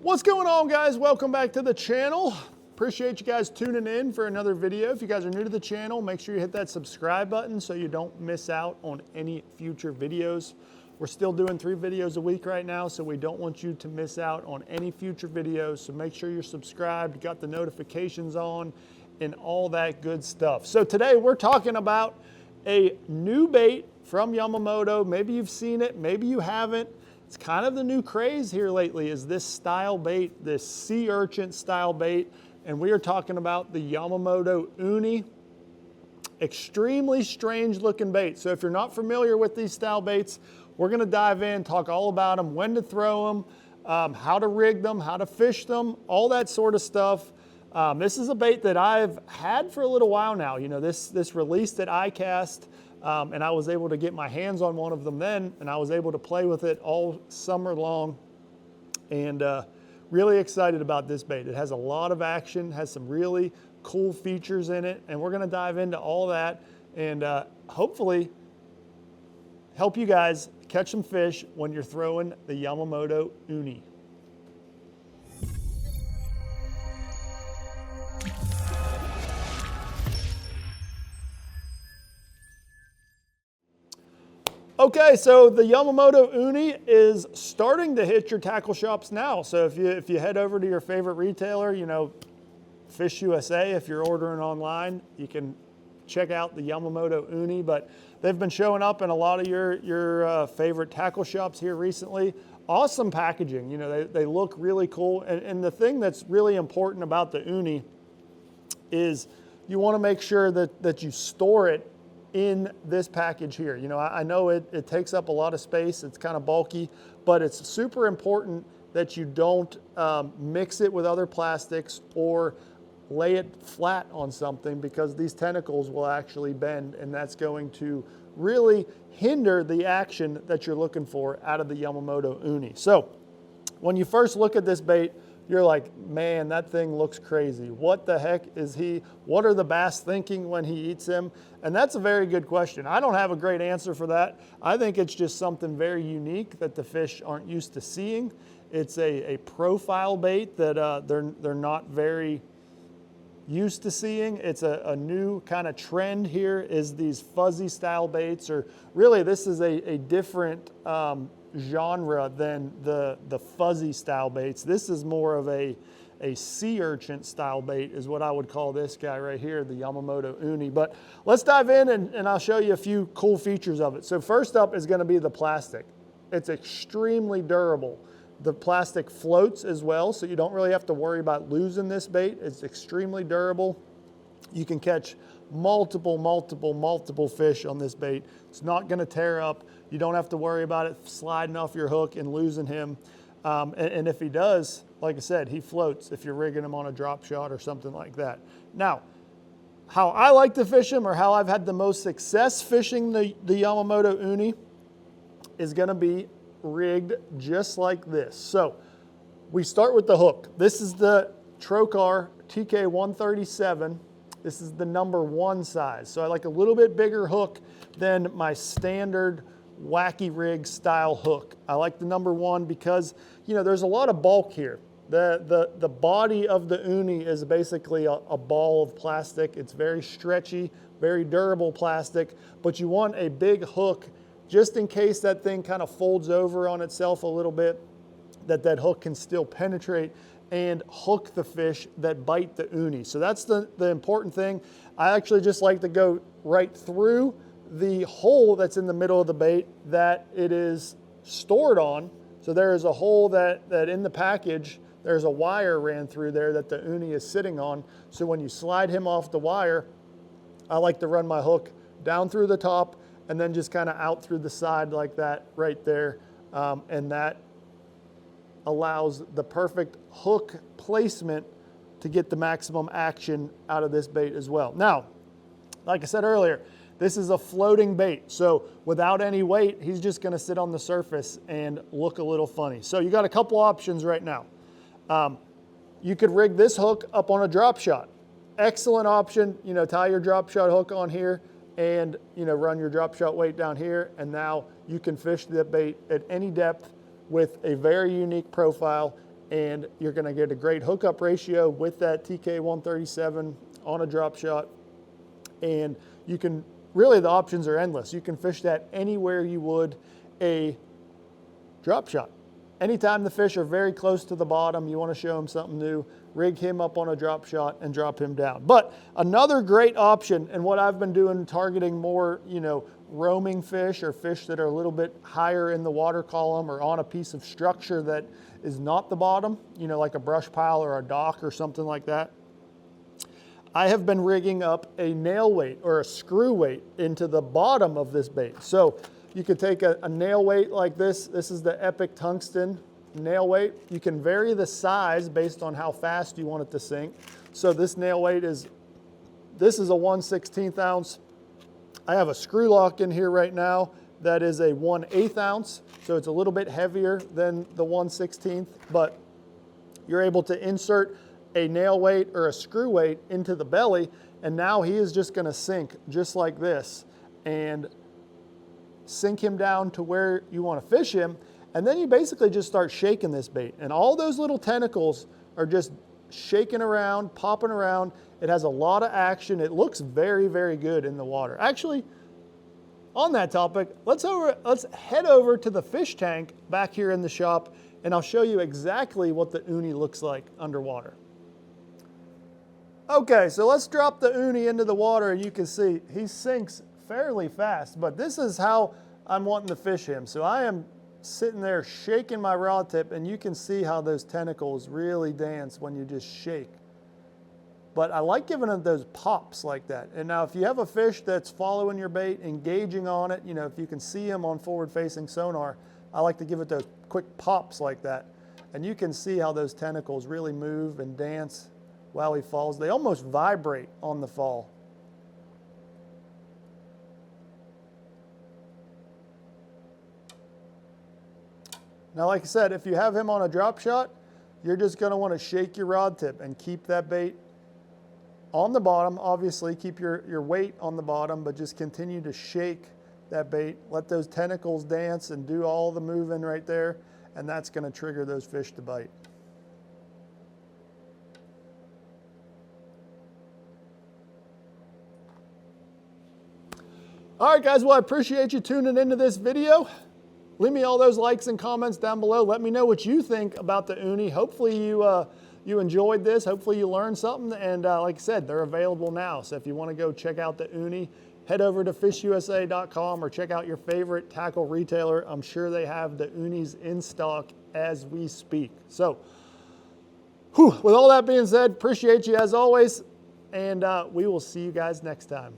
What's going on, guys? Welcome back to the channel. Appreciate you guys tuning in for another video. If you guys are new to the channel, make sure you hit that subscribe button so you don't miss out on any future videos. We're still doing 3 videos a week right now, so we don't want you to miss out on any future videos. So make sure you're subscribed, got the notifications on, and all that good stuff. So today we're talking about a new bait from YAMAMOTO. Maybe you've seen it, maybe you haven't. It's kind of the new craze here lately is this style bait, this sea urchin style bait. And we are talking about the YAMAMOTO Ooni. Extremely strange looking bait. So if you're not familiar with these style baits, we're gonna dive in, talk all about them, when to throw them, how to rig them, how to fish them, all that sort of stuff. This is a bait that I've had for a little while now. You know, this released at iCast. And I was able to get my hands on one of them then, and I was able to play with it all summer long, and really excited about this bait. It has a lot of action, has some really cool features in it, and we're gonna dive into all that and hopefully help you guys catch some fish when you're throwing the YAMAMOTO Ooni. Okay, so the YAMAMOTO Ooni is starting to hit your tackle shops now. So if you head over to your favorite retailer, you know, Fish USA, if you're ordering online, you can check out the YAMAMOTO Ooni. But they've been showing up in a lot of your favorite tackle shops here recently. Awesome packaging, you know, they look really cool. And the thing that's really important about the Ooni is you want to make sure that you store it in this package here. You know, I know it takes up a lot of space, it's kind of bulky, but it's super important that you don't mix it with other plastics or lay it flat on something, because these tentacles will actually bend, and that's going to really hinder the action that you're looking for out of the YAMAMOTO Ooni. So when you first look at this bait, you're like, man, that thing looks crazy. What the heck is he? What are the bass thinking when he eats him? And that's a very good question. I don't have a great answer for that. I think it's just something very unique that the fish aren't used to seeing. It's a profile bait that they're not very used to seeing. It's a new kind of trend here, is these fuzzy style baits, or really this is a different genre than the fuzzy style baits. This is more of a sea urchin style bait is what I would call this guy right here, the YAMAMOTO Ooni. But let's dive in and I'll show you a few cool features of it. So first up is going to be the plastic. It's extremely durable. The plastic floats as well, so you don't really have to worry about losing this bait. It's extremely durable. You can catch multiple fish on this bait. It's not going to tear up. You don't have to worry about it sliding off your hook and losing him. And if he does, like I said, he floats if you're rigging him on a drop shot or something like that. Now, how I like to fish him, or how I've had the most success fishing the YAMAMOTO Ooni, is going to be rigged just like this. So we start with the hook. This is the Trocar TK137. This is the #1 size. So I like a little bit bigger hook than my standard wacky rig style hook. I like the #1 because, you know, there's a lot of bulk here. The body of the Ooni is basically a ball of plastic. It's very stretchy, very durable plastic, but you want a big hook just in case that thing kind of folds over on itself a little bit, that hook can still penetrate and hook the fish that bite the Ooni. So that's the important thing. I actually just like to go right through the hole that's in the middle of the bait that it is stored on. So there is a hole that in the package, there's a wire ran through there that the Ooni is sitting on. So when you slide him off the wire, I like to run my hook down through the top and then just kind of out through the side like that right there. And that allows the perfect hook placement to get the maximum action out of this bait as well. Now, like I said earlier, this is a floating bait. So without any weight, he's just gonna sit on the surface and look a little funny. So you got a couple options right now. You could rig this hook up on a drop shot. Excellent option. You know, tie your drop shot hook on here and, you know, run your drop shot weight down here, and now you can fish the bait at any depth with a very unique profile and you're going to get a great hookup ratio with that TK137 on a drop shot. And you can, really the options are endless. You can fish that anywhere you would a drop shot. Anytime the fish are very close to the bottom, you want to show him something new, rig him up on a drop shot and drop him down. But another great option, and what I've been doing, targeting more, you know, roaming fish or fish that are a little bit higher in the water column or on a piece of structure that is not the bottom, you know, like a brush pile or a dock or something like that. I have been rigging up a nail weight or a screw weight into the bottom of this bait. So you could take a nail weight like this. This is the Epic Tungsten nail weight. You can vary the size based on how fast you want it to sink. So this nail weight is, this is a 1/16 ounce. I have a screw lock in here right now that is a 1/8 ounce. So it's a little bit heavier than the 1/16, but you're able to insert a nail weight or a screw weight into the belly, and now he is just gonna sink just like this and sink him down to where you want to fish him. And then you basically just start shaking this bait, and all those little tentacles are just shaking around, popping around. It has a lot of action. It looks very, very good in the water. Actually, on that topic, let's head over to the fish tank back here in the shop, and I'll show you exactly what the Ooni looks like underwater. Okay, so let's drop the Ooni into the water, and you can see he sinks fairly fast, but this is how I'm wanting to fish him. So I am sitting there shaking my rod tip, and you can see how those tentacles really dance when you just shake. But I like giving them those pops like that. And now if you have a fish that's following your bait, engaging on it, you know, if you can see him on forward-facing sonar, I like to give it those quick pops like that. And you can see how those tentacles really move and dance while he falls. They almost vibrate on the fall. Now, like I said, if you have him on a drop shot, you're just gonna wanna shake your rod tip and keep that bait on the bottom. Obviously, keep your weight on the bottom, but just continue to shake that bait. Let those tentacles dance and do all the moving right there, and that's gonna trigger those fish to bite. All right, guys, well, I appreciate you tuning into this video. Leave me all those likes and comments down below. Let me know what you think about the Ooni. Hopefully you enjoyed this. Hopefully you learned something. And like I said, they're available now. So if you want to go check out the Ooni, head over to fishusa.com or check out your favorite tackle retailer. I'm sure they have the Oonis in stock as we speak. So with all that being said, appreciate you as always. And we will see you guys next time.